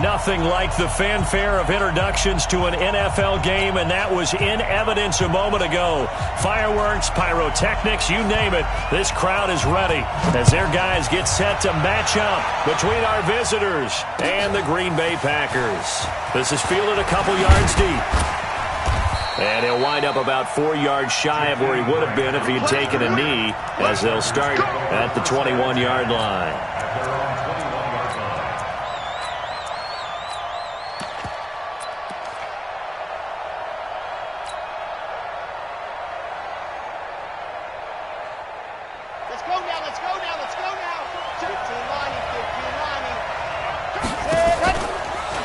Nothing like the fanfare of introductions to an NFL game, and that was in evidence a moment ago. Fireworks, pyrotechnics, you name it. This crowd is ready as their guys get set to match up between our visitors and the Green Bay Packers. This is fielded a couple yards deep. And he'll wind up about 4 yards shy of where he would have been if he had taken a knee, as they'll start at the 21-yard line.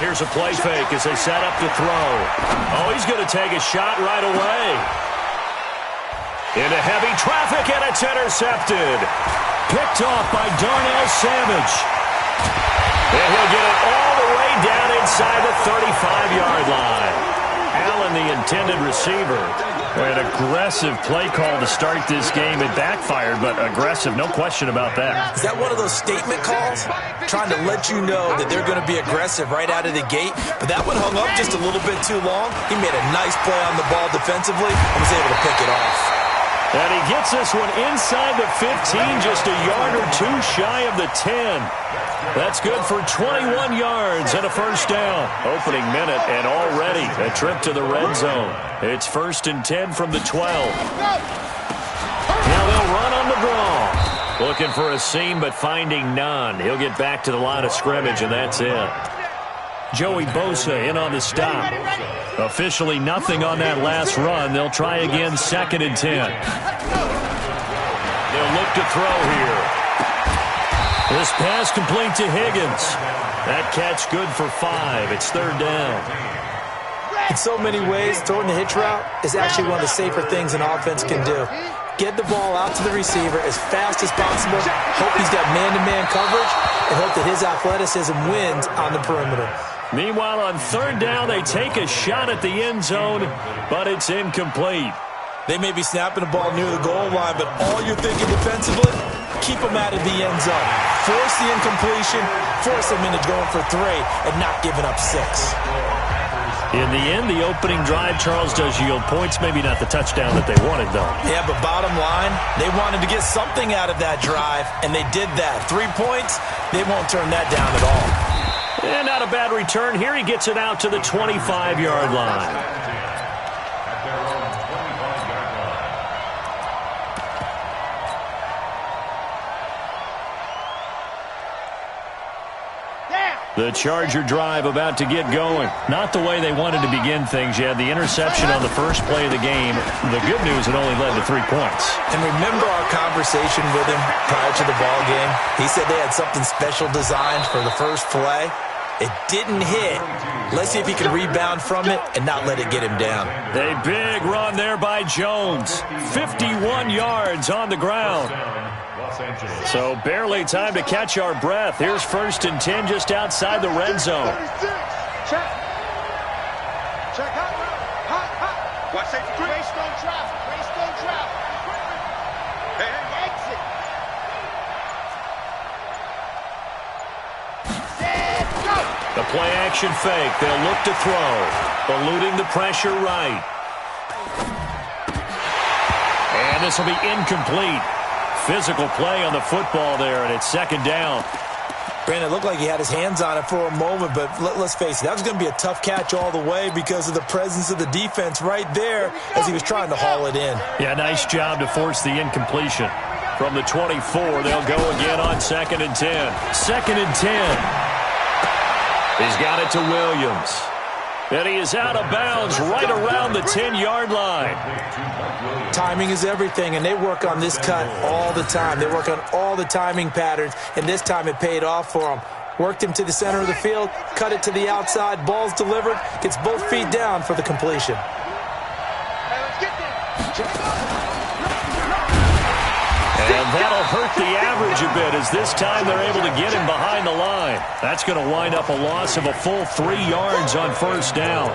Here's a play fake as they set up to throw. Oh, he's going to take a shot right away. Into heavy traffic, and it's intercepted. Picked off by Darnell Savage. And he'll get it all the way down inside the 35-yard line. Allen, the intended receiver. An aggressive play call to start this game. It backfired, but aggressive, no question about that. Is that one of those statement calls? Trying to let you know that they're going to be aggressive right out of the gate, but that one hung up just a little bit too long. He made a nice play on the ball defensively and was able to pick it off. And he gets this one inside the 15, just a yard or two shy of the 10. That's good for 21 yards and a first down. Opening minute and already a trip to the red zone. It's 1st and 10 from the 12. Now they'll run on the draw. Looking for a seam but finding none. He'll get back to the line of scrimmage and that's it. Joey Bosa in on the stop. Officially nothing on that last run. They'll try again 2nd and 10. They'll look to throw here. This pass complete to Higgins. That catch good for 5. It's 3rd down. In so many ways, throwing the hitch route is actually one of the safer things an offense can do. Get the ball out to the receiver as fast as possible, hope he's got man-to-man coverage, and hope that his athleticism wins on the perimeter. Meanwhile, on 3rd down, they take a shot at the end zone, but it's incomplete. They may be snapping the ball near the goal line, but all you're thinking defensively, keep them out of the end zone. Force the incompletion, force them into going for 3, and not giving up 6. In the end, the opening drive, Charles, does yield points. Maybe not the touchdown that they wanted, though. Yeah, but bottom line, they wanted to get something out of that drive, and they did that. 3 points, they won't turn that down at all. And not a bad return. Here he gets it out to the 25-yard line. The Charger drive about to get going. Not the way they wanted to begin things. You had the interception on the first play of the game. The good news, it only led to 3 points. And remember our conversation with him prior to the ball game? He said they had something special designed for the first play. It didn't hit. Let's see if he can rebound from it and not let it get him down. A big run there by Jones. 51 yards on the ground. So barely time to catch our breath. Here's 1st and 10 just outside the red zone. Check. Watch that. Greystone traffic. Exit. The play action fake. They'll look to throw. Eluding the pressure right. And this will be incomplete. Physical play on the football there, and it's 2nd down. Brandon, it looked like he had his hands on it for a moment, but let's face it, that was going to be a tough catch all the way because of the presence of the defense right there as he was trying to haul it in. Yeah, nice job to force the incompletion. From the 24, they'll go again on 2nd and 10. 2nd and 10. He's got it to Williams. And he is out of bounds right around the 10-yard line. Timing is everything, and they work on this cut all the time. They work on all the timing patterns, and this time it paid off for them. Worked him to the center of the field, cut it to the outside, ball's delivered, gets both feet down for the completion. And that'll hurt the average a bit as this time they're able to get him behind the line. That's going to wind up a loss of a full 3 yards on 1st down.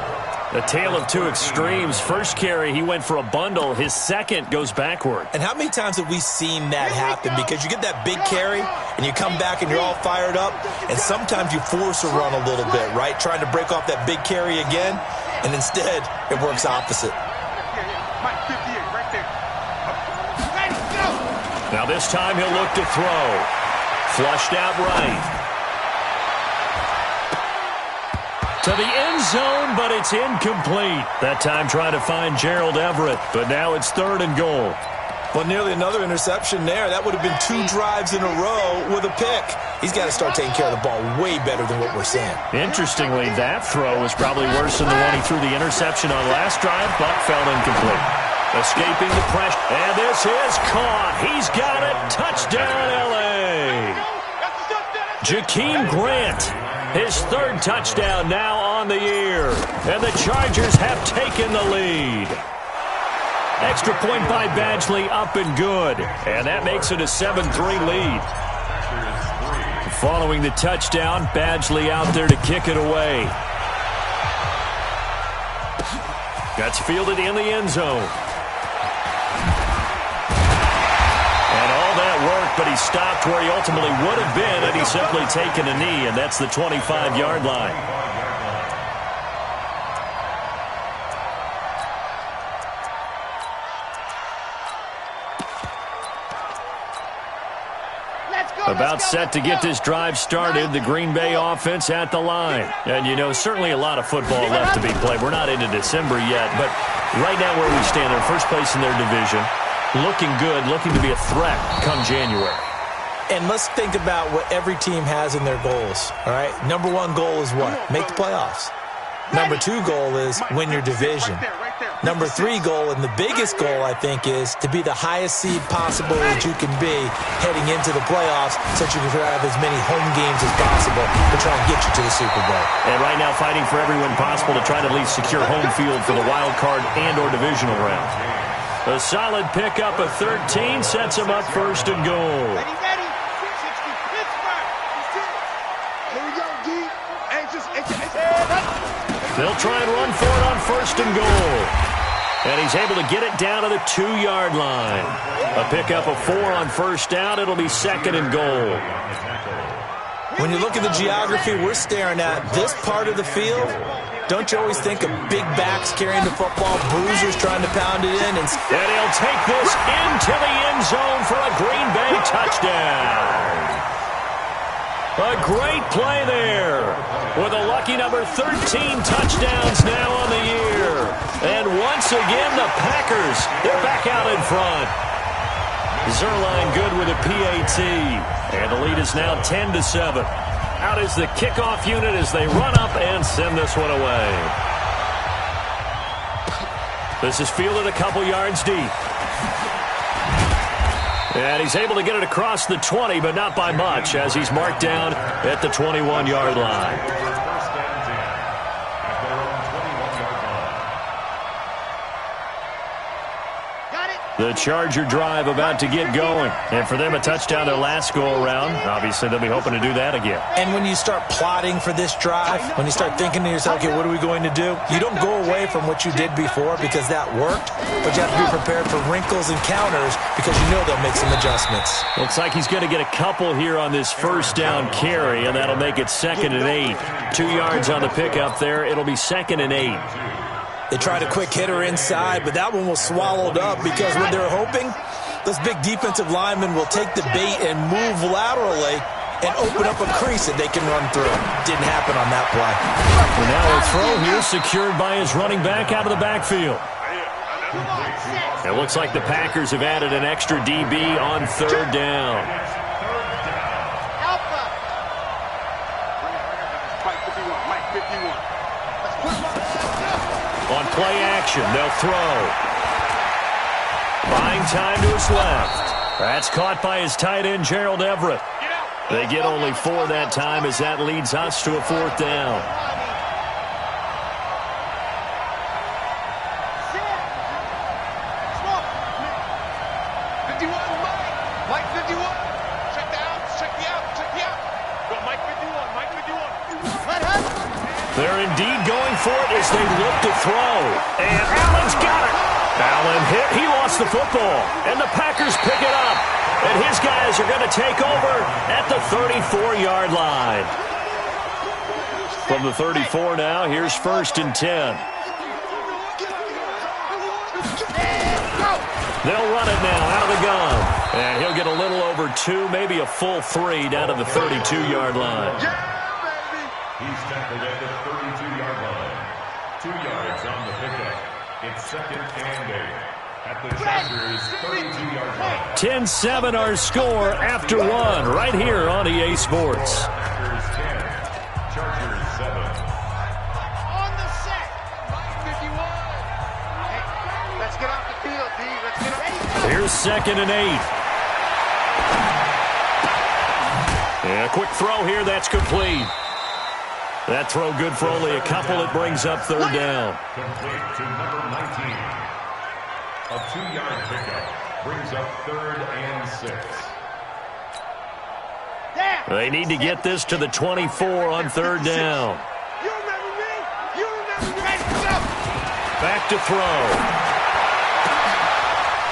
A tale of two extremes. First carry, he went for a bundle. His second goes backward. And how many times have we seen that happen? Because you get that big carry, and you come back and you're all fired up, and sometimes you force a run a little bit, right? Trying to break off that big carry again, and instead it works opposite. Now this time he'll look to throw. Flushed out right. To the end zone, but it's incomplete. That time trying to find Gerald Everett, but now it's 3rd and goal. Well, nearly another interception there. That would have been 2 drives in a row with a pick. He's got to start taking care of the ball way better than what we're seeing. Interestingly, that throw was probably worse than the one he threw the interception on last drive, but fell incomplete. Escaping the pressure, and this is caught. He's got it. Touchdown, L.A. Jakeem Grant. His 3rd touchdown now on the year. And the Chargers have taken the lead. Extra point by Badgley, up and good. And that makes it a 7-3 lead. Following the touchdown, Badgley out there to kick it away. That's fielded in the end zone. But he stopped where he ultimately would have been had he simply taken a knee, and that's the 25-yard line. About set to get this drive started, the Green Bay offense at the line. And, you know, certainly a lot of football left to be played. We're not into December yet, but right now where we stand, they're first place in their division. Looking good, looking to be a threat come January. And let's think about what every team has in their goals, all right? Number 1 goal is what? Make the playoffs. Number 2 goal is win your division. Number 3 goal, and the biggest goal, I think, is to be the highest seed possible that you can be heading into the playoffs so that you can have as many home games as possible to try and get you to the Super Bowl. And right now fighting for every win possible to try to at least secure home field for the wild card and or divisional round. A solid pickup of 13 sets him up 1st and goal. Ready. 60 Pittsburgh. Here we go, D. They'll try and run for it on 1st and goal. And he's able to get it down to the 2-yard line. A pickup of 4 on 1st down. It'll be 2nd and goal. When you look at the geography we're staring at, this part of the field, don't you always think of big backs carrying the football, bruisers trying to pound it in? And he'll take this into the end zone for a Green Bay touchdown. A great play there with a lucky number 13 touchdowns now on the year. And once again, the Packers, they're back out in front. Zerline good with a PAT. And the lead is now 10-7. Out is the kickoff unit as they run up and send this one away. This is fielded a couple yards deep. And he's able to get it across the 20, but not by much, as he's marked down at the 21-yard line. The Charger drive about to get going. And for them, a touchdown their last go-around. Obviously, they'll be hoping to do that again. And when you start plotting for this drive, when you start thinking to yourself, okay, what are we going to do? You don't go away from what you did before because that worked, but you have to be prepared for wrinkles and counters because you know they'll make some adjustments. Looks like he's going to get a couple here on this 1st down carry, and that'll make it 2nd and 8. 2 yards on the pickup there. It'll be 2nd and 8. They tried a quick hitter inside, but that one was swallowed up because what they're hoping, those big defensive linemen will take the bait and move laterally and open up a crease that they can run through. Didn't happen on that play. And now a throw here secured by his running back out of the backfield. It looks like the Packers have added an extra DB on 3rd down. On play action, they'll throw. Buying time to his left. That's caught by his tight end, Gerald Everett. They get only 4 that time as that leads us to a 4th down. Mike 51. Check the out. Go Mike 51. What happened? They're indeed going for it as they look to throw. And Allen's got it. Allen hit. He lost the football. And the Packers pick it up. And his guys are going to take over at the 34-yard line. From the 34 now, here's 1st and 10. They'll run it now out of the gun. And he'll get a little over 2, maybe a full 3 down to the 32-yard line. He's tackled at the 32-yard line. 2 yards on the pickup. It's 2nd and 8. At the Chargers' 32-yard line. 10-7 our score after 1 right here on EA Sports. Packers 10, Chargers 7. On the set. 51. Hey, let's get off the field, D. Let's get off. Here's 2nd and 8. And a quick throw here. That's complete. That throw good for only a couple. It brings up 3rd down. Complete to number 19. A 2-yard pickup brings up 3rd and 6. They need to get this to the 24 on 3rd down. You remember me? You remember me? Go! Back to throw.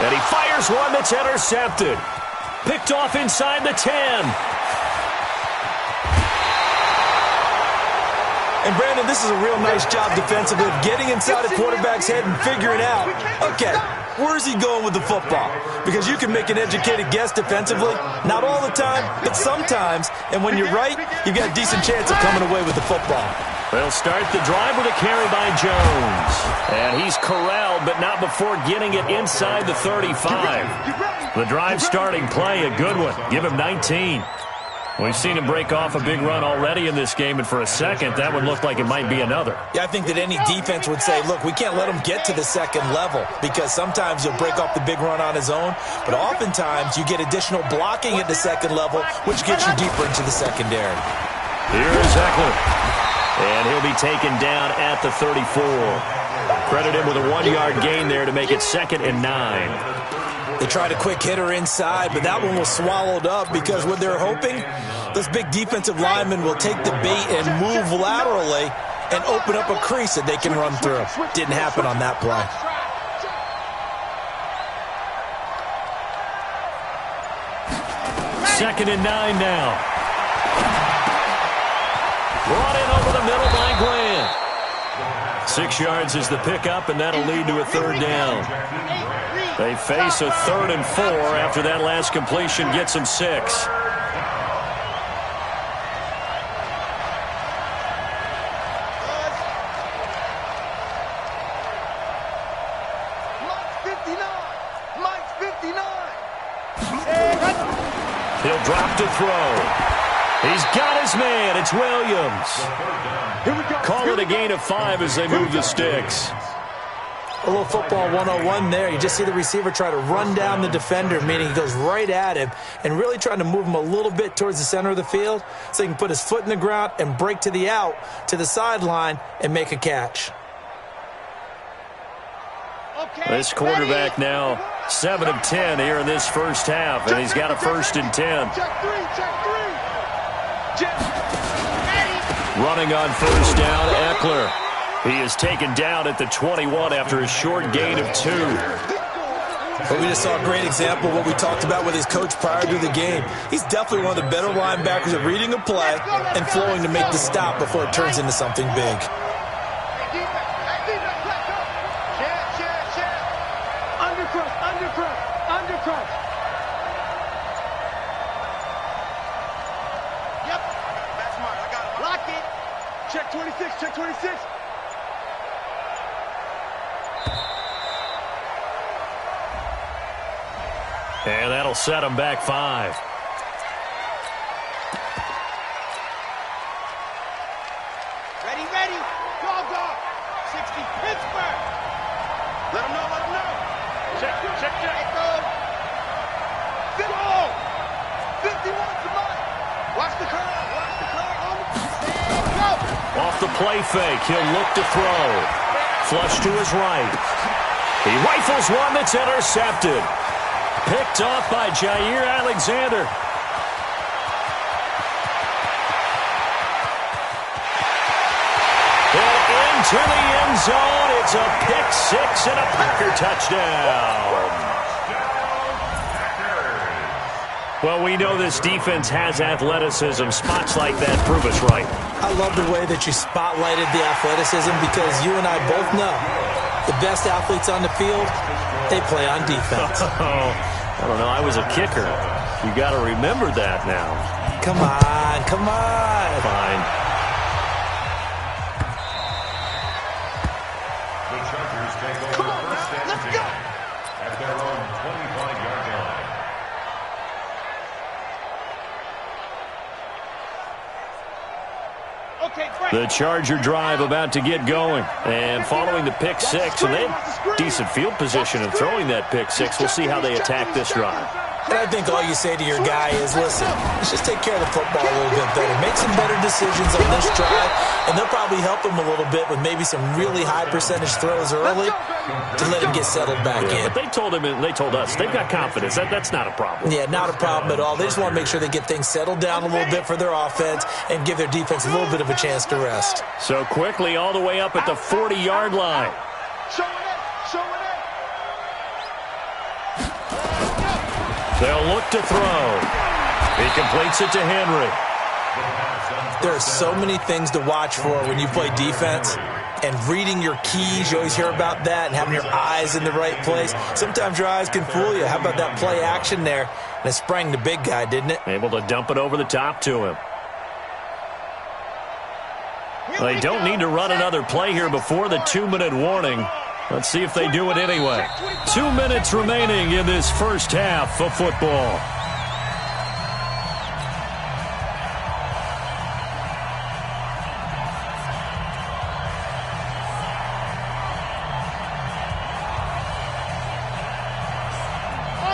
And he fires one that's intercepted. Picked off inside the 10. And, Brandon, this is a real nice job defensively of getting inside a quarterback's head and figuring out, okay, where's he going with the football? Because you can make an educated guess defensively. Not all the time, but sometimes. And when you're right, you've got a decent chance of coming away with the football. They'll start the drive with a carry by Jones. And he's corralled, but not before getting it inside the 35. The drive starting play, a good one. Give him 19. We've seen him break off a big run already in this game, and for a second, that one looked like it might be another. Yeah, I think that any defense would say, look, we can't let him get to the 2nd level, because sometimes he'll break off the big run on his own, but oftentimes you get additional blocking at the 2nd level, which gets you deeper into the secondary. Here's Eckler, and he'll be taken down at the 34. Credit him with a 1-yard gain there to make it 2nd and 9. They tried a quick hitter inside, but that one was swallowed up because what they're hoping, those big defensive linemen will take the bait and move laterally and open up a crease that they can run through. Didn't happen on that play. 2nd and 9 now. Brought in over the middle by Glenn. 6 yards is the pickup, and that'll lead to a 3rd down. They face a 3rd and 4 after that last completion gets them 6. Mike's 59. He'll drop to throw. He's got his man. It's Williams. Call it a gain of 5 as they move the sticks. A little football 101 there. You just see the receiver try to run down the defender, meaning he goes right at him and really trying to move him a little bit towards the center of the field so he can put his foot in the ground and break to the out, to the sideline, and make a catch. This quarterback now 7 of 10 here in this first half, and he's got a 1st and 10. Running on 1st down, Eckler. He is taken down at the 21 after a short gain of 2. But we just saw a great example of what we talked about with his coach prior to the game. He's definitely one of the better linebackers at reading a play and flowing to make the stop before it turns into something big. Undercrush. Yep. That's smart. I got it. Lock it. Check 26. Check 26. And that'll set him back 5. Ready. Dog. 60. Pittsburgh. Let him know. Check. Go. 51. Come on. Watch the curve. Go. Off the play fake, he'll look to throw. Flush to his right. He rifles one that's intercepted. Picked off by Jair Alexander. to the end zone. It's a pick six and a Packer touchdown. Well, we know this defense has athleticism. Spots like that prove us right. I love the way that you spotlighted the athleticism because you and I both know the best athletes on the field, they play on defense. I don't know. I was a kicker. You got to remember that now. Come on, come on. Fine. The Chargers take over first and 10 at their own 25-yard line. The Charger drive about to get going. And following the pick six, and they have decent field position in throwing that pick six. We'll see how they attack this drive. And I think all you say to your guy is, listen, let's just take care of the football a little bit better. Make some better decisions on this drive, and they'll probably help him a little bit with maybe some really high percentage throws early to let him get settled back in. But they told him, and they told us, they've got confidence. That's not a problem. Yeah, not a problem at all. They just want to make sure they get things settled down a little bit for their offense and give their defense a little bit of a chance to rest. So quickly all the way up at the 40-yard line. They'll look to throw. He completes it to Henry. There are so many things to watch for when you play defense. And reading your keys, you always hear about that, and having your eyes in the right place. Sometimes your eyes can fool you. How about that play action there? And it sprang the big guy, didn't it? Able to dump it over the top to him. They don't need to run another play here before the 2-minute warning. Let's see if they do it anyway. 2 minutes remaining in this first half of football.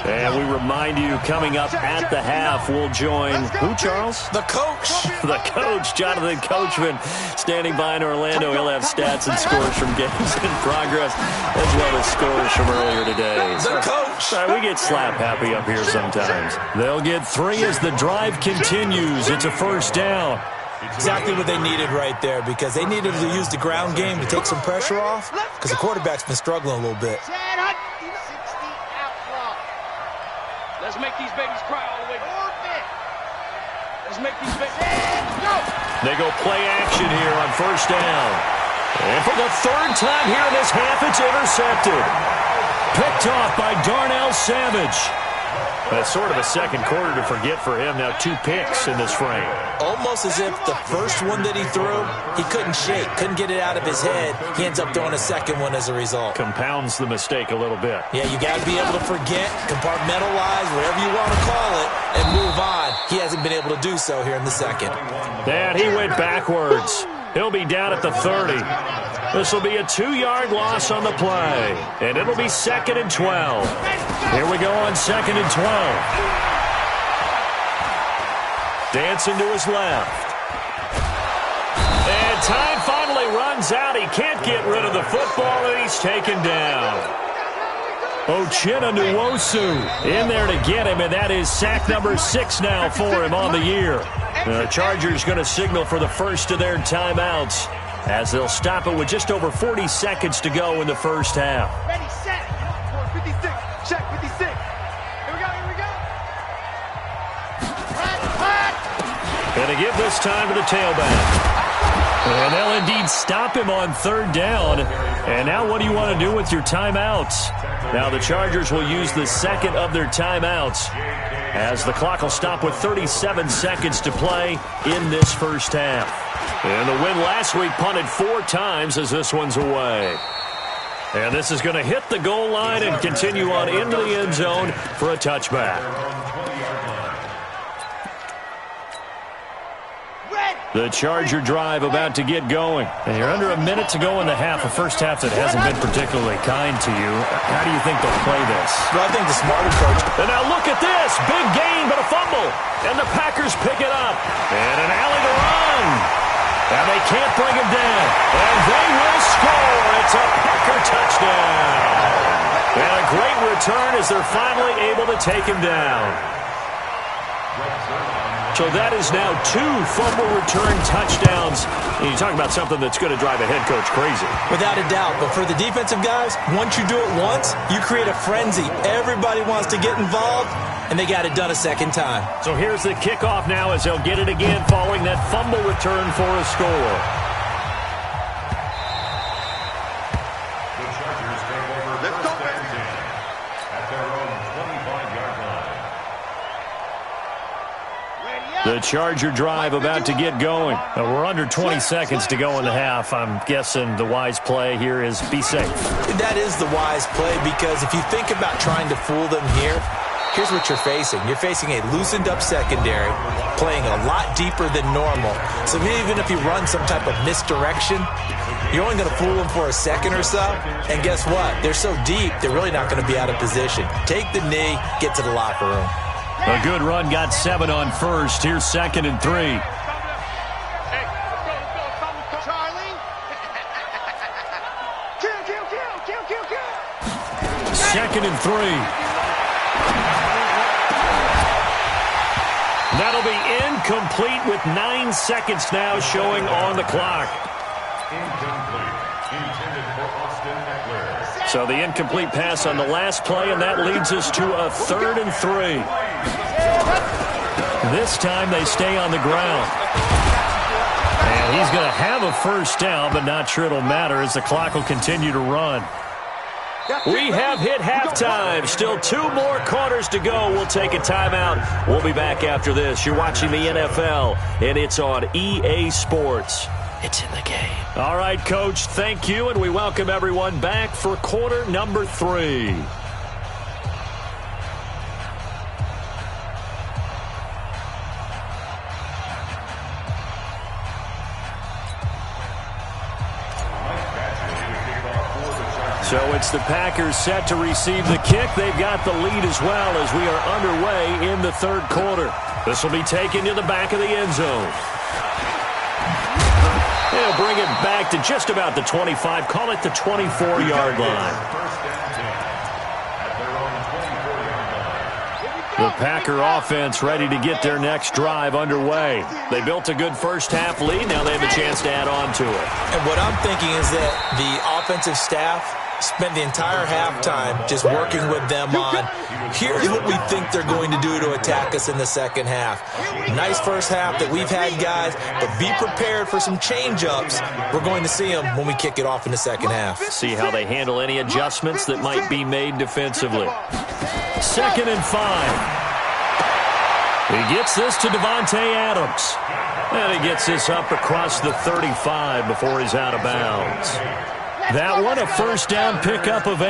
And we remind you, coming up at the half, we'll join who, Charles? The coach. The coach, Jonathan Coachman, standing by in Orlando. He'll have stats and scores from games in progress, as well as scores from earlier today. The coach. Sorry, we get slap happy up here sometimes. They'll get 3 as the drive continues. It's a first down. Exactly what they needed right there, because they needed to use the ground game to take some pressure off, because the quarterback's been struggling a little bit. Let's make these babies cry all the way. Let's make these babies go. They go play action here on first down. And for the third time here in this half, it's intercepted. Picked off by Darnell Savage. That's sort of a second quarter to forget for him. Now 2 picks in this frame. Almost as if the first one that he threw, he couldn't shake, couldn't get it out of his head. He ends up throwing a second one as a result. Compounds the mistake a little bit. Yeah, you got to be able to forget, compartmentalize, whatever you want to call it, and move on. He hasn't been able to do so here in the second. And he went backwards. He'll be down at the 30. This will be a 2-yard loss on the play. And it'll be 2nd and 12. Here we go on 2nd and 12. Dancing to his left. And time finally runs out. He can't get rid of the football, and he's taken down. Uchenna Nwosu in there to get him, and that is sack number 6 now for him on the year. The Chargers going to signal for the first of their timeouts as they'll stop it with just over 40 seconds to go in the first half. Ready, set. 56. Check 56. Here we go, here we go. Going to give this time to the tailback. And they'll indeed stop him on 3rd down. And now what do you want to do with your timeouts? Now the Chargers will use the second of their timeouts as the clock will stop with 37 seconds to play in this first half. And the win last week punted 4 times as this one's away. And this is going to hit the goal line and continue on into the end zone for a touchback. The Charger drive about to get going. And you're under a minute to go in the half, a first half that hasn't been particularly kind to you. How do you think they'll play this? Well, I think the smart approach. And now look at this. Big gain, but a fumble. And the Packers pick it up. And an alley to run. And they can't bring him down. And they will score. It's a Packer touchdown. And a great return as they're finally able to take him down. So that is now 2 fumble return touchdowns. And you talk about something that's going to drive a head coach crazy. Without a doubt. But for the defensive guys, once you do it once, you create a frenzy. Everybody wants to get involved, and they got it done a second time. So here's the kickoff now as they'll get it again following that fumble return for a score. The Chargers take over first and 10 at their own 25-yard line. The Charger drive about to get going. We're under 20 seconds to go in the half. I'm guessing the wise play here is be safe. That is the wise play, because if you think about trying to fool them here, here's what you're facing. You're facing a loosened up secondary, playing a lot deeper than normal. So even if you run some type of misdirection, you're only going to fool them for a second or so. And guess what? They're so deep, they're really not going to be out of position. Take the knee, get to the locker room. A good run, got 7 on first. Here's 2nd and 3. Hey, Charlie. Kill. 2nd and 3. That'll be incomplete with 9 seconds now showing on the clock. Incomplete. Intended for Austin Eckler. So the incomplete pass on the last play, and that leads us to a 3rd and 3. This time they stay on the ground. And he's going to have a first down, but not sure it'll matter as the clock will continue to run. We have hit halftime. Still 2 more quarters to go. We'll take a timeout. We'll be back after this. You're watching the NFL, and it's on EA Sports. It's in the game. All right, Coach, thank you, and we welcome everyone back for quarter number 3. So it's the Packers set to receive the kick. They've got the lead as well as we are underway in the 3rd quarter. This will be taken to the back of the end zone. They'll bring it back to just about the 25. Call it the 24-yard line. The Packer offense ready to get their next drive underway. They built a good first-half lead. Now they have a chance to add on to it. And what I'm thinking is that the offensive staff spent the entire halftime just working with them on, here's what we think they're going to do to attack us in the second half. Nice first half that we've had, guys, but be prepared for some change-ups. We're going to see them when we kick it off in the second half. See how they handle any adjustments that might be made defensively. 2nd and 5. He gets this to Davante Adams. And he gets this up across the 35 before he's out of bounds. That one, a first down pickup of 8.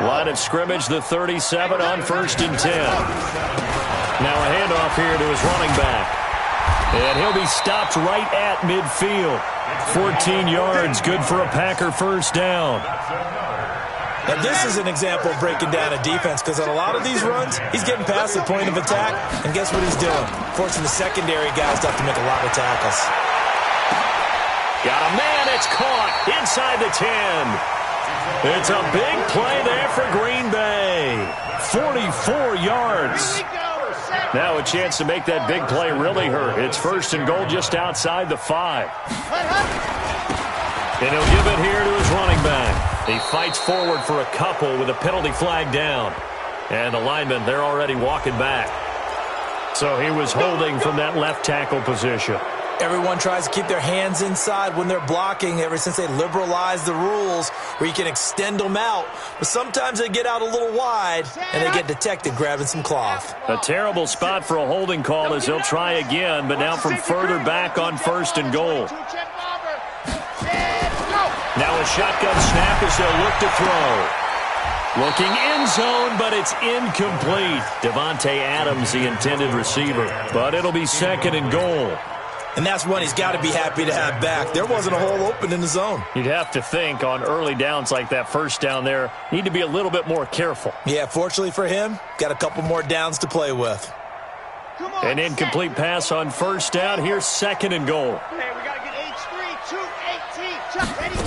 Line of scrimmage, the 37 on 1st and 10. Now a handoff here to his running back. And he'll be stopped right at midfield. 14 yards, good for a Packer first down. Now this is an example of breaking down a defense, because on a lot of these runs, he's getting past the point of attack, and guess what he's doing? Forcing the secondary guys to have to make a lot of tackles. Got a man, it's caught inside the 10. It's a big play there for Green Bay. 44 yards. Now a chance to make that big play really hurt. It's 1st and goal just outside the 5. And he'll give it here to his running back. He fights forward for a couple with a penalty flag down. And the linemen, they're already walking back. So he was holding from that left tackle position. Everyone tries to keep their hands inside when they're blocking ever since they liberalized the rules where you can extend them out. But sometimes they get out a little wide and they get detected grabbing some cloth. A terrible spot for a holding call as they'll try again, but now from further back on 1st and goal. Now a shotgun snap as they'll look to throw. Looking end zone, but it's incomplete. Davante Adams, the intended receiver. But it'll be 2nd and goal. And that's one he's got to be happy to have back. There wasn't a hole open in the zone. You'd have to think on early downs like that first down there, need to be a little bit more careful. Yeah, fortunately for him, got a couple more downs to play with. An incomplete pass on 1st down. Here's 2nd and goal. Hey, we got to get H3, 218. Chuck, ready, go.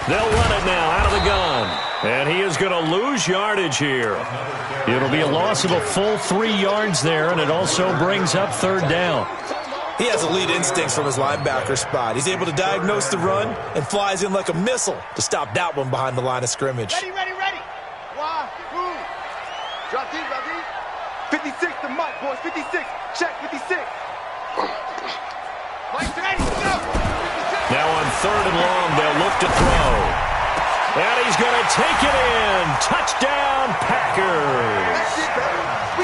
They'll run it now out of the gun. And he is going to lose yardage here. It'll be a loss of a full 3 yards there, and it also brings up third down. He has elite instincts from his linebacker spot. He's able to diagnose the run and flies in like a missile to stop that one behind the line of scrimmage. Ready, ready, ready. One, two. Drop deep, drop deep. 56 to Mike, boys. 56. Check, 56. Mike's ready. Go. Now on third and long, they'll look to throw. And he's going to take it in. Touchdown, Packers.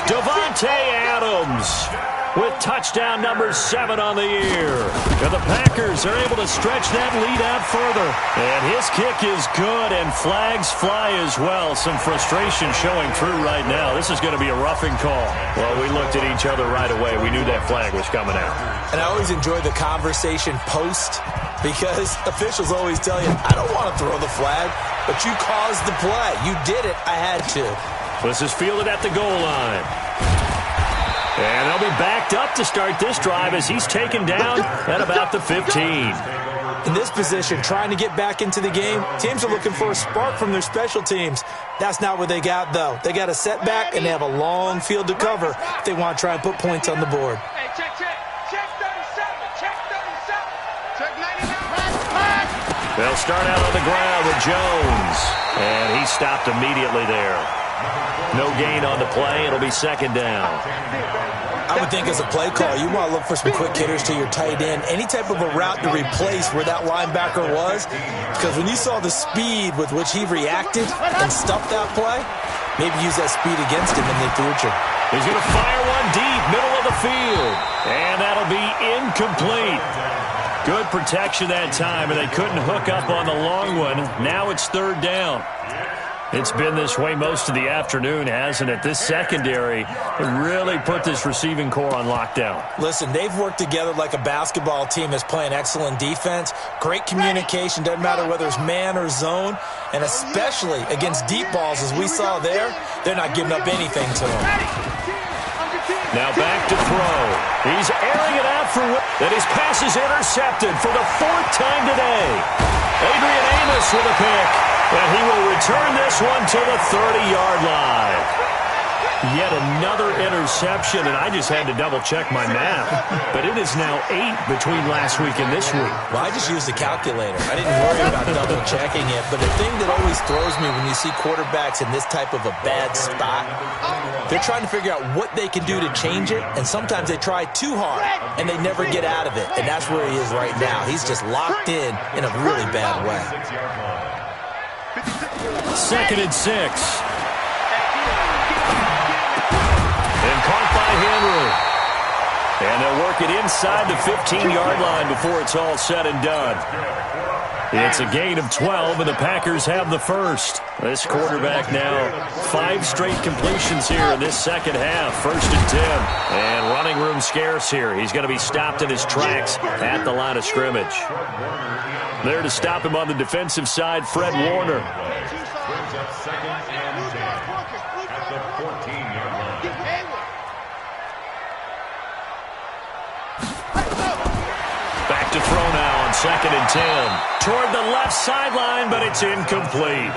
Davante Adams with touchdown number 7 on the year. And the Packers are able to stretch that lead out further. And his kick is good, and flags fly as well. Some frustration showing through right now. This is going to be a roughing call. Well, we looked at each other right away. We knew that flag was coming out. And I always enjoy the conversation post, because officials always tell you, I don't want to throw the flag, but you caused the play. You did it. I had to. This is fielded at the goal line. And they'll be backed up to start this drive as he's taken down at about the 15. In this position, trying to get back into the game, teams are looking for a spark from their special teams. That's not what they got, though. They got a setback, and they have a long field to cover if they want to try and put points on the board. Hey, check, check. Check 37. Check 37. Check 99. They'll start out on the ground with Jones. And he stopped immediately there. No gain on the play. It'll be second down. I would think as a play call, you want to look for some quick hitters to your tight end. Any type of a route to replace where that linebacker was. Because when you saw the speed with which he reacted and stuffed that play, maybe use that speed against him in the future. He's going to fire one deep, middle of the field. And that'll be incomplete. Good protection that time, and they couldn't hook up on the long one. Now it's third down. It's been this way most of the afternoon, hasn't it? This secondary really put this receiving core on lockdown. Listen, they've worked together like a basketball team that's playing excellent defense. Great communication, doesn't matter whether it's man or zone. And especially against deep balls, as we saw there, they're not giving up anything to them. Now back to throw. He's airing it out for that. His pass is intercepted for the 4th time today. Adrian Amos with a pick. And he will return this one to the 30-yard line. Yet another interception, and I just had to double-check my math. But it is now 8 between last week and this week. Well, I just used a calculator. I didn't worry about double-checking it. But the thing that always throws me when you see quarterbacks in this type of a bad spot, they're trying to figure out what they can do to change it, and sometimes they try too hard, and they never get out of it. And that's where he is right now. He's just locked in a really bad way. 2nd and 6. And caught by Henry. And they'll work it inside the 15-yard line before it's all said and done. It's a gain of 12, and the Packers have the first. This quarterback now 5 straight completions here in this second half. 1st and 10. And running room scarce here. He's going to be stopped in his tracks at the line of scrimmage. There to stop him on the defensive side, Fred Warner. Brings up 2nd and 10 at the 14-yard line. Back to throw now on 2nd and 10. Toward the left sideline, but it's incomplete.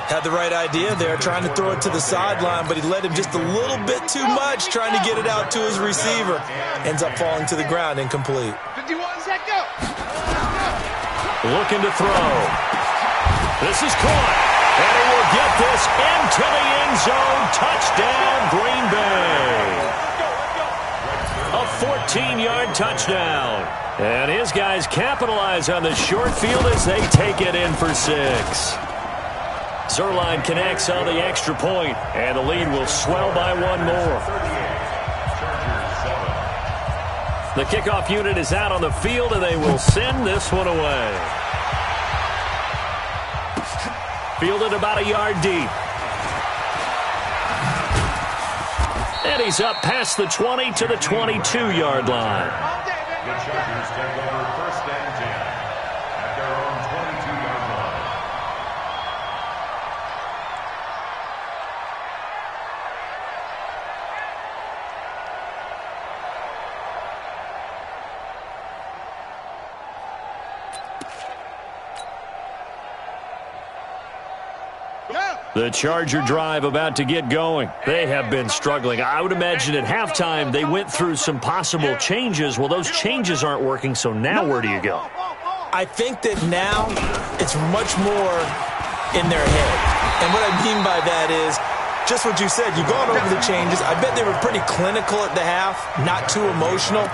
Had the right idea there, trying to throw it to the sideline, but he led him just a little bit too much, trying to get it out to his receiver. Ends up falling to the ground, incomplete. 51, set, go. Looking to throw. This is caught. And he will get this into the end zone. Touchdown, Green Bay. A 14-yard touchdown. And his guys capitalize on the short field as they take it in for 6. Zerline connects on the extra point, and the lead will swell by 1 more. The kickoff unit is out on the field, and they will send this one away. Fielded about a yard deep. And he's up past the 20 to the 22-yard line. The Chargers take over 1st and 10 at their own 22-yard line. Go. The Charger drive about to get going. They have been struggling. I would imagine at halftime they went through some possible changes. Well, those changes aren't working, so now where do you go? I think that now it's much more in their head. And what I mean by that is just what you said. You've gone over the changes. I bet they were pretty clinical at the half, not too emotional.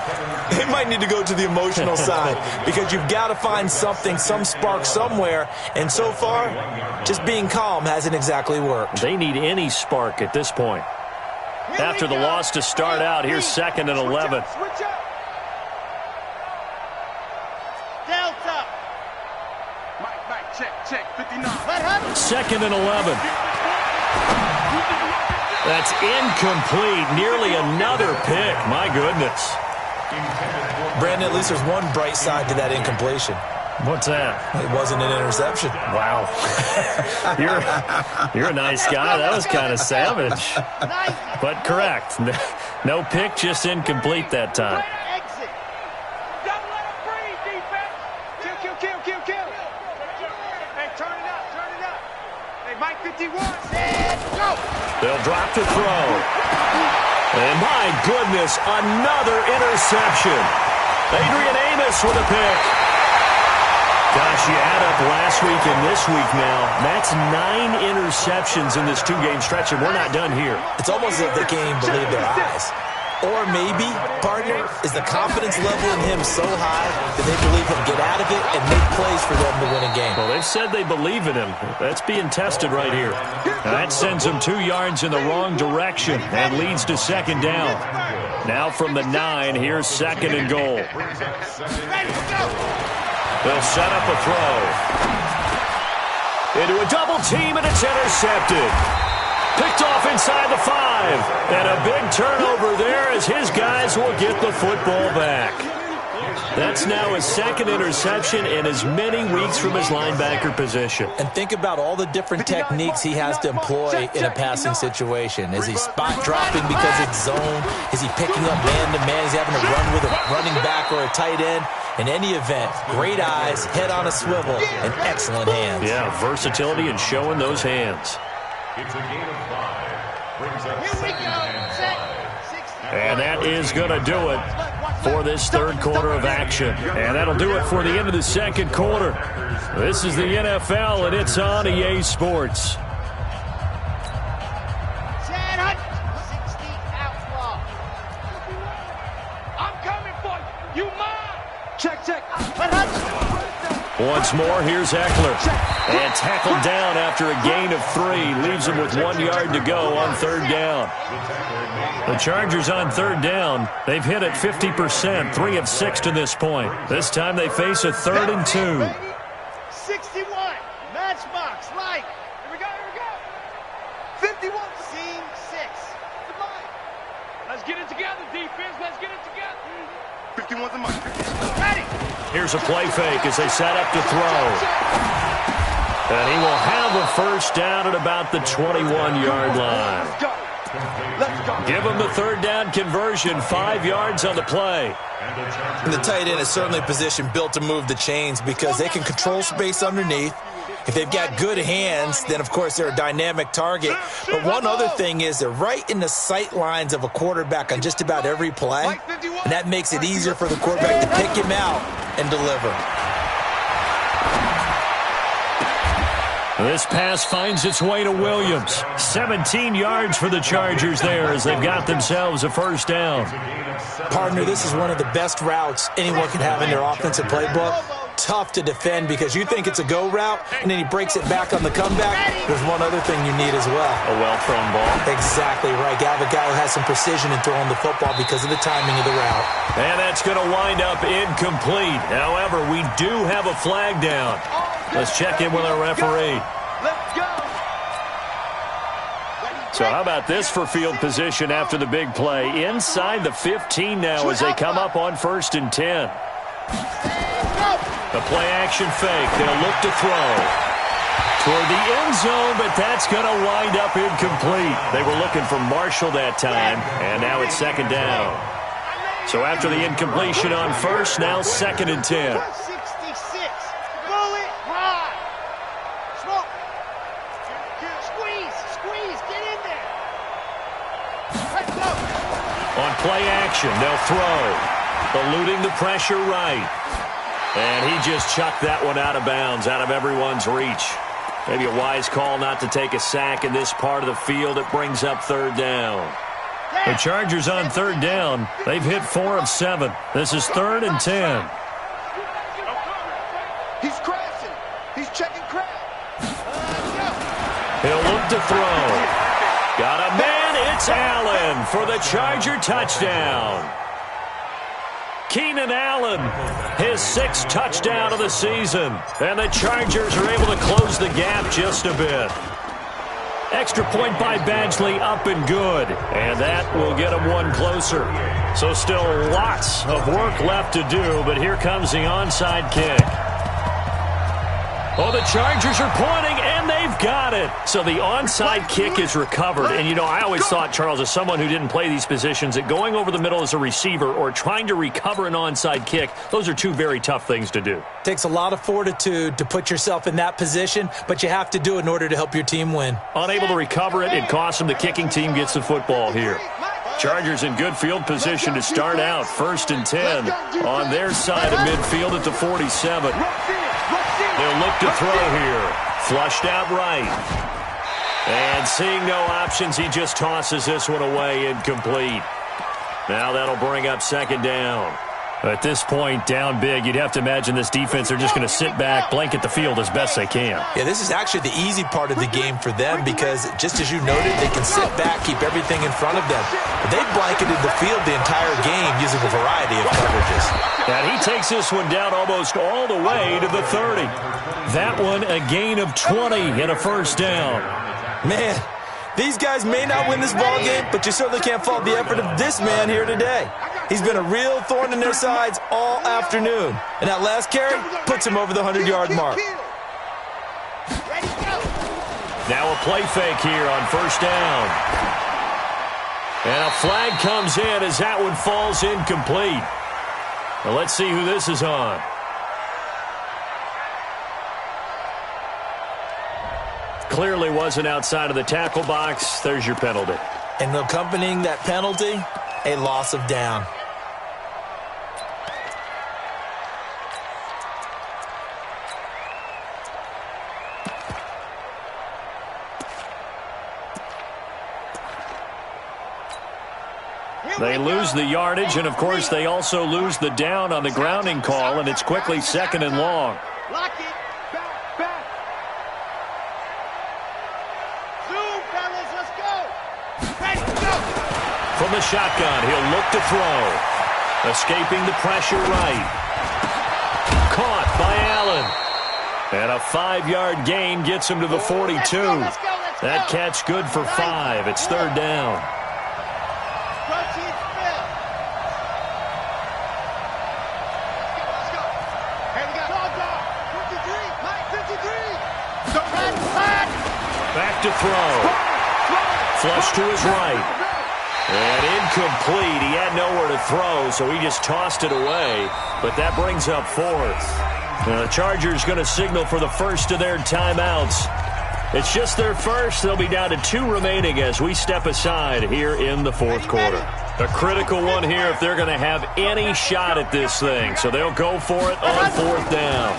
They might need to go to the emotional side because you've got to find something, some spark somewhere. And so far, just being calm hasn't exactly worked. They need any spark at this point. After the loss to start out, here's 2nd and 11. Delta. Mike, check, 59. 2nd and 11. That's incomplete. Nearly another pick. My goodness. Brandon, at least there's one bright side to that incompletion. What's that? It wasn't an interception. Wow. You're a nice guy. That was kind of savage. But correct. No pick, just incomplete that time. Exit. Don't let him breathe, defense. Kill. Hey, turn it up. Hey, Mike 51. And go. They'll drop to throw. And my goodness, another interception. Adrian Amos with a pick. Gosh, you add up last week and this week now. That's 9 interceptions in this 2-game stretch, and we're not done here. It's almost as if they can't even believe their eyes. Or maybe, partner, is the confidence level in him so high that they believe he'll get out of it and make plays for them to win a game. Well, they've said they believe in him. That's being tested right here. Now that sends them 2 yards in the wrong direction and leads to 2nd down. Now from the 9, here's 2nd and goal. They'll set up a throw. Into a double team, and it's intercepted. Picked off inside the 5. And a big turnover there as his guys will get the football back. That's now his 2nd interception in as many weeks from his linebacker position. And think about all the different techniques he has to employ in a passing situation. Is he spot dropping because it's zone? Is he picking up man-to-man? Is he having to run with a running back or a tight end? In any event, great eyes, head on a swivel, and excellent hands. Yeah, versatility and showing those hands. It's a gain of 5. Brings up Here we 2nd go. and 5. And that is going to do it for this 3rd quarter of action. And that'll do it for the end of the 2nd quarter. This is the NFL, and it's on EA Sports. 60 outlaw. I'm coming for you. You mine. Check. Once more, here's Eckler. And tackled down after a gain of 3. Leaves him with 1 yard to go on 3rd down. The Chargers on 3rd down. They've hit it 50%, 3 of 6 to this point. This time they face a 3rd and 2. 61. Matchbox. Light. Here we go. 51. Scene 6. Let's get it together, defense. Let's get it together. 51's a mic. Ready. Here's a play fake as they set up to throw. And he will have a 1st down at about the 21-yard line. Let's go. Give him the 3rd down conversion, 5 yards on the play. And the tight end is certainly a position built to move the chains because they can control space underneath. If they've got good hands, then, of course, they're a dynamic target. But one other thing is they're right in the sight lines of a quarterback on just about every play, and that makes it easier for the quarterback to pick him out and deliver. This pass finds its way to Williams. 17 yards for the Chargers there as they've got themselves a 1st down. Partner, this is one of the best routes anyone can have in their offensive playbook. Tough to defend because you think it's a go route, and then he breaks it back on the comeback. There's one other thing you need as well. A well-thrown ball. Exactly right. You have a guy who has some precision in throwing the football because of the timing of the route. And that's going to wind up incomplete. However, we do have a flag down. Let's check in with our referee. Let's go. So how about this for field position after the big play? Inside the 15 now as they come up on 1st and 10. The play-action fake. They'll look to throw toward the end zone, but that's going to wind up incomplete. They were looking for Marshall that time, and now it's 2nd down. So after the incompletion on 1st, now 2nd and 10. 66. Bullet ride. Smoke. Squeeze. play action. They'll throw. Eluding the pressure right. And he just chucked that one out of bounds, out of everyone's reach. Maybe a wise call not to take a sack in this part of the field. It brings up third down. The Chargers on third down. They've hit 4 of 7. This is 3rd and 10. He's crashing. He's checking crowd. He'll look to throw. Got a man. It's Allen for the Charger touchdown. Keenan Allen, his 6th touchdown of the season. And the Chargers are able to close the gap just a bit. Extra point by Badgley, up and good. And that will get them one closer. So still lots of work left to do, but here comes the onside kick. Oh, the Chargers are pointing, and they've got it. So the onside kick is recovered. And, you know, I always thought, Charles, as someone who didn't play these positions, that going over the middle as a receiver or trying to recover an onside kick, those are two very tough things to do. Takes a lot of fortitude to put yourself in that position, but you have to do it in order to help your team win. Unable to recover it, it costs them. The kicking team gets the football here. Chargers in good field position to start out. 1st and 10 on their side of midfield at the 47. They'll look to throw here. Flushed out right. And seeing no options, he just tosses this one away, incomplete. Now that'll bring up 2nd down. At this point, down big, you'd have to imagine this defense, they're just going to sit back, blanket the field as best they can. Yeah, this is actually the easy part of the game for them because, just as you noted, they can sit back, keep everything in front of them. But they've blanketed the field the entire game using a variety of coverages. And he takes this one down almost all the way to the 30. That one a gain of 20 and a 1st down. Man, these guys may not win this ball game, but you certainly can't fault the effort of this man here today. He's been a real thorn in their sides all afternoon. And that last carry puts him over the 100-yard mark. Now a play fake here on 1st down. And a flag comes in as that one falls incomplete. Now let's see who this is on. Clearly wasn't outside of the tackle box. There's your penalty. And accompanying that penalty, a loss of down. They lose the yardage, and, of course, they also lose the down on the grounding call, and it's quickly 2nd and long. Lock it. Back. Zoom, fellas. Let's go. Ready, go. From the shotgun, he'll look to throw. Escaping the pressure right. Caught by Allen. And a 5-yard gain gets him to the 42. Let's go. That catch good for 5. It's 3rd down. Back to throw. Flush to his right. And incomplete. He had nowhere to throw, so he just tossed it away. But that brings up 4th. Now the Chargers going to signal for the first of their timeouts. It's just their first. They'll be down to 2 remaining as we step aside here in the 4th quarter. A critical one here if they're going to have any shot at this thing. So they'll go for it on 4th down.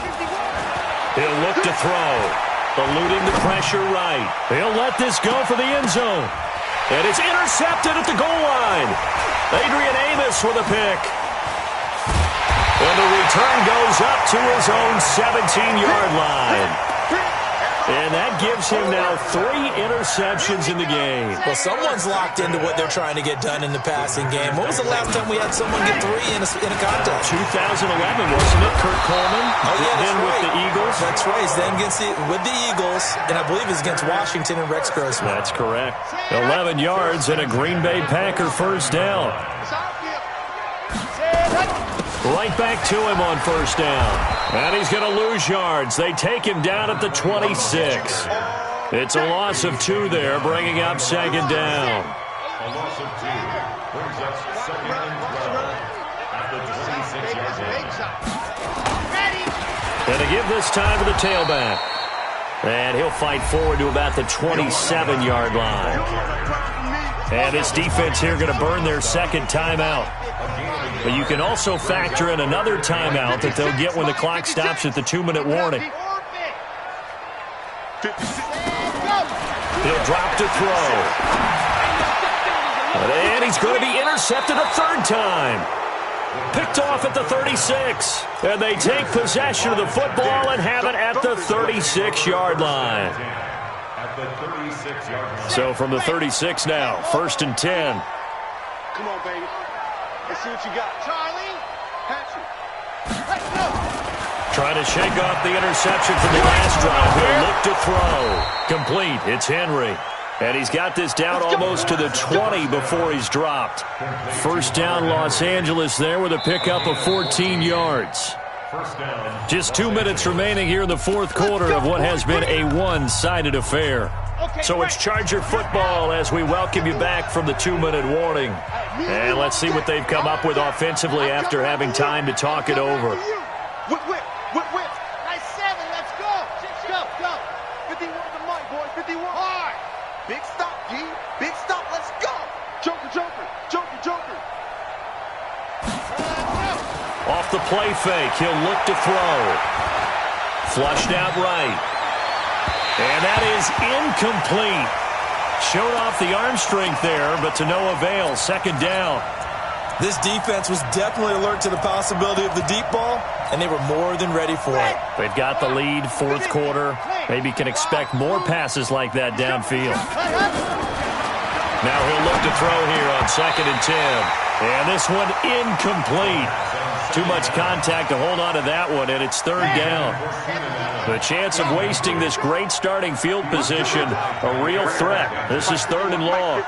He'll look to throw. Eluding the pressure right. He'll let this go for the end zone. And it's intercepted at the goal line. Adrian Amos with a pick. And the return goes up to his own 17-yard line. And that gives him now 3 interceptions in the game. Well, someone's locked into what they're trying to get done in the passing game. When was the last time we had someone get 3 in a contest? 2011, wasn't it? Kurt Coleman. Oh, yeah, that's then right. with the Eagles. That's right. He's then with the Eagles, and I believe it's against Washington and Rex Grossman. That's correct. 11 yards and a Green Bay Packer 1st down. Right back to him on 1st down. And he's going to lose yards. They take him down at the 26. It's a loss of 2 there, bringing up 2nd down. A loss of 2 brings us 2nd and 12 at the 26-yard line. And to give this time to the tailback. And he'll fight forward to about the 27-yard line. And this defense here going to burn their second timeout. But you can also factor in another timeout that they'll get when the clock stops at the 2-minute warning. He'll drop to throw. And he's going to be intercepted a third time. Picked off at the 36. And they take possession of the football and have it at the 36-yard line. So from the 36 now, 1st and 10. Come on, baby. Let's see what you got. Charlie, Patrick. Let's go. Trying to shake off the interception from the last drive. He'll look to throw. Complete. It's Henry. And he's got this down almost to the 20 before he's dropped. First down, Los Angeles there with a pickup of 14 yards. Just 2 minutes remaining here in the fourth quarter of what has been a one-sided affair. So it's Charger football as we welcome you back from the 2-minute warning. And let's see what they've come up with offensively after having time to talk it over. Whip. Nice 7. Let's go. Go. 51 to Mike, boy. 51. Hard. Big stop, G. Big stop. Let's go. Joker. Off the play fake, he'll look to throw. Flushed out right. And that is incomplete. Showed off the arm strength there, but to no avail. Second down. This defense was definitely alert to the possibility of the deep ball, and they were more than ready for it. They've got the lead, fourth quarter. Maybe can expect more passes like that downfield. Now he'll look to throw here on 2nd and 10. And this one incomplete. Too much contact to hold on to that one, and it's 3rd down. The chance of wasting this great starting field position, a real threat. This is 3rd and long.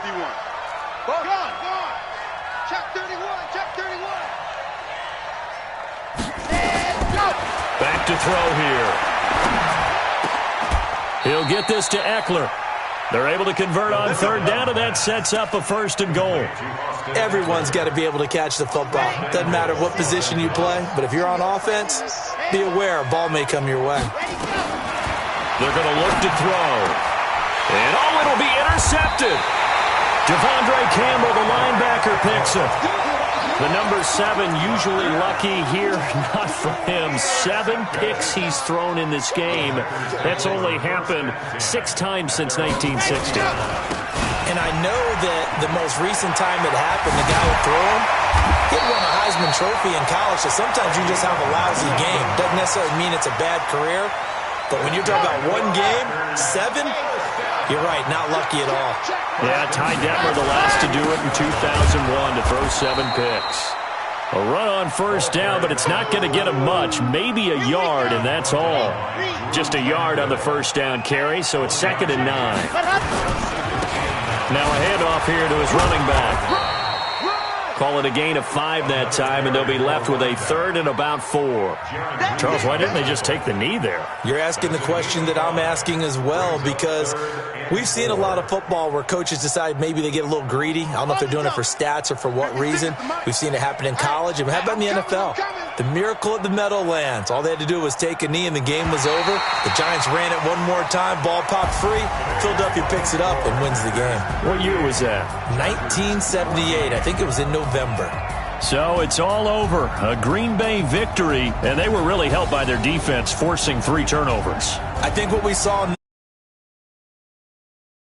Back to throw here. He'll get this to Eckler. They're able to convert on 3rd down, and that sets up a 1st and goal. Everyone's got to be able to catch the football. Doesn't matter what position you play, but if you're on offense, be aware a ball may come your way. They're going to look to throw. And it'll be intercepted. Devondre Campbell, the linebacker, picks it. The number 7 usually lucky here, not for him. 7 picks he's thrown in this game. That's only happened 6 times since 1960. And I know that the most recent time it happened, the guy who threw him, he won a Heisman Trophy in college, so sometimes you just have a lousy game. Doesn't necessarily mean it's a bad career, but when you're talking about one game, 7, you're right, not lucky at all. Yeah, Ty Detmer, the last to do it in 2001, to throw 7 picks. A run on 1st down, but it's not going to get him much. Maybe a yard, and that's all. Just a yard on the 1st down carry, so it's 2nd and 9. Now a handoff here to his running back. Call it a gain of 5 that time, and they'll be left with a 3rd and about 4. Charles, why didn't they just take the knee there? You're asking the question that I'm asking as well, because we've seen a lot of football where coaches decide maybe they get a little greedy. I don't know if they're doing it for stats or for what reason. We've seen it happen in college. And how about in the NFL? The miracle of the Meadowlands. All they had to do was take a knee, and the game was over. The Giants ran it one more time. Ball popped free. Philadelphia picks it up and wins the game. What year was that? 1978. I think it was in November. So it's all over. A Green Bay victory, and they were really helped by their defense forcing 3 turnovers. I think what we saw